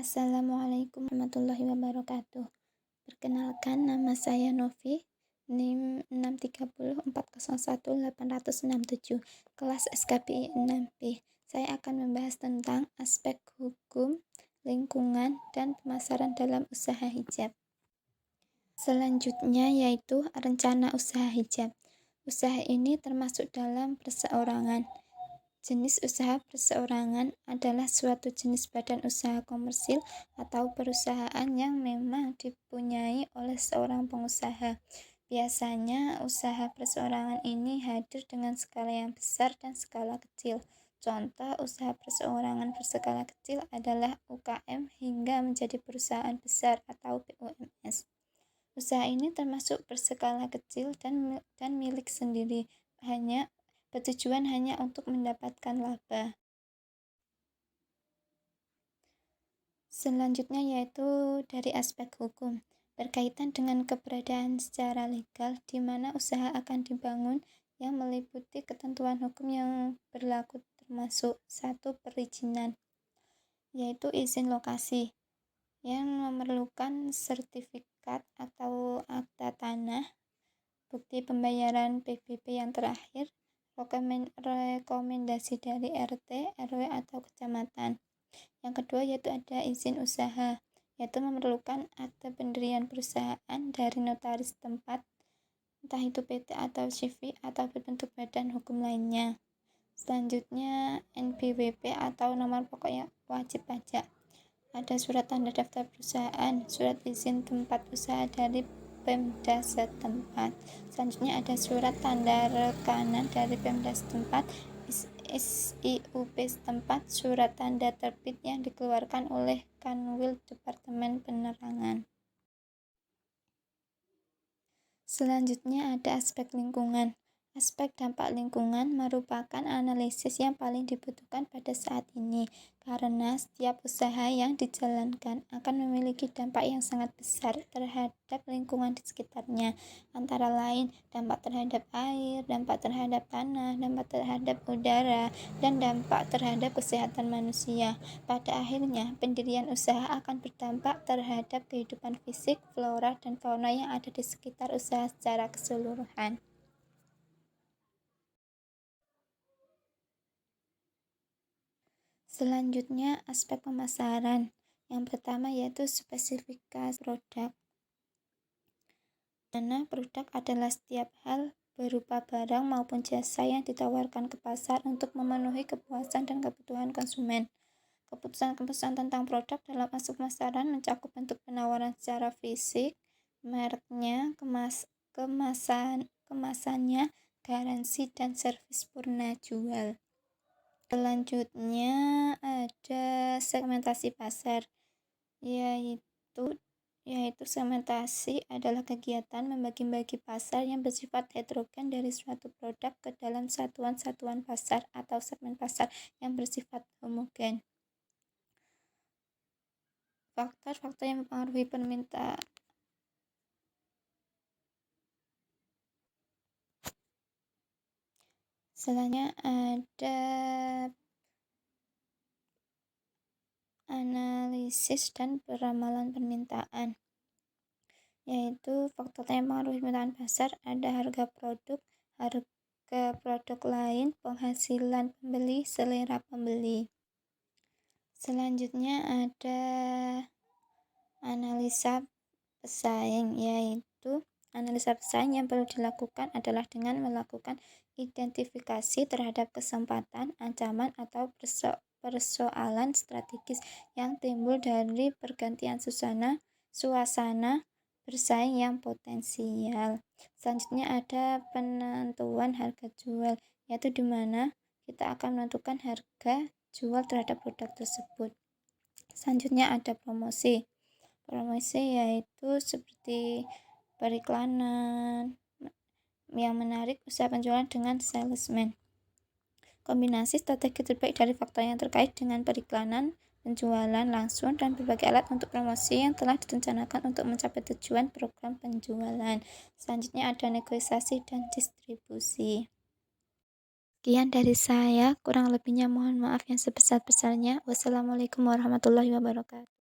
Assalamualaikum warahmatullahi wabarakatuh. Perkenalkan, nama saya Novi, NIM 630401867, kelas SKPI 6B. Saya akan membahas tentang aspek hukum, lingkungan, dan pemasaran dalam usaha hijab. Selanjutnya yaitu rencana usaha hijab. Usaha ini termasuk dalam perseorangan. Jenis usaha perseorangan adalah suatu jenis badan usaha komersil atau perusahaan yang memang dipunyai oleh seorang pengusaha. Biasanya usaha perseorangan ini hadir dengan skala yang besar dan skala kecil. Contoh usaha perseorangan berskala kecil adalah UKM hingga menjadi perusahaan besar atau BUMS. Usaha ini termasuk berskala kecil dan milik sendiri, bertujuan hanya untuk mendapatkan laba. Selanjutnya yaitu dari aspek hukum, berkaitan dengan keberadaan secara legal di mana usaha akan dibangun yang meliputi ketentuan hukum yang berlaku, termasuk 1. Perizinan, yaitu izin lokasi yang memerlukan sertifikat atau akta tanah, bukti pembayaran PBB yang terakhir, rekomendasi dari RT, RW atau kecamatan. Yang kedua yaitu ada izin usaha, yaitu memerlukan akte pendirian perusahaan dari notaris tempat, entah itu PT atau CV atau berbentuk badan hukum lainnya. Selanjutnya NPWP atau nomor pokok wajib pajak. Ada surat tanda daftar perusahaan, surat izin tempat usaha dari Pemda setempat. Selanjutnya ada surat tanda rekanan dari Pemda setempat, SIUP setempat, surat tanda terbit yang dikeluarkan oleh Kanwil Departemen Penerangan. Selanjutnya ada aspek lingkungan. Aspek dampak lingkungan merupakan analisis yang paling dibutuhkan pada saat ini, karena setiap usaha yang dijalankan akan memiliki dampak yang sangat besar terhadap lingkungan di sekitarnya, antara lain dampak terhadap air, dampak terhadap tanah, dampak terhadap udara, dan dampak terhadap kesehatan manusia. Pada akhirnya, pendirian usaha akan berdampak terhadap kehidupan fisik, flora, dan fauna yang ada di sekitar usaha secara keseluruhan. Selanjutnya, aspek pemasaran. Yang pertama yaitu spesifikasi produk. Karena produk adalah setiap hal berupa barang maupun jasa yang ditawarkan ke pasar untuk memenuhi kepuasan dan kebutuhan konsumen. Keputusan-keputusan tentang produk dalam aspek pemasaran mencakup bentuk penawaran secara fisik, mereknya, kemasannya, garansi, dan servis purna jual. Selanjutnya ada segmentasi pasar, yaitu segmentasi adalah kegiatan membagi-bagi pasar yang bersifat heterogen dari suatu produk ke dalam satuan-satuan pasar atau segmen pasar yang bersifat homogen. Faktor-faktor yang mempengaruhi permintaan. Selanjutnya ada analisis dan peramalan permintaan, yaitu faktor yang mempengaruhi permintaan pasar ada harga produk lain, penghasilan pembeli, selera pembeli. Selanjutnya ada analisa pesaing, yaitu analisa pesaing yang perlu dilakukan adalah dengan melakukan identifikasi terhadap kesempatan, ancaman, atau persoalan strategis yang timbul dari pergantian suasana bersaing yang potensial. Selanjutnya ada penentuan harga jual, yaitu di mana kita akan menentukan harga jual terhadap produk tersebut. Selanjutnya ada promosi. Promosi yaitu seperti periklanan yang menarik usaha penjualan dengan salesman. Kombinasi strategi terbaik dari faktor yang terkait dengan periklanan, penjualan langsung, dan berbagai alat untuk promosi yang telah direncanakan untuk mencapai tujuan program penjualan. Selanjutnya ada negosiasi dan distribusi. Sekian dari saya, kurang lebihnya mohon maaf yang sebesar-besarnya. Wassalamualaikum warahmatullahi wabarakatuh.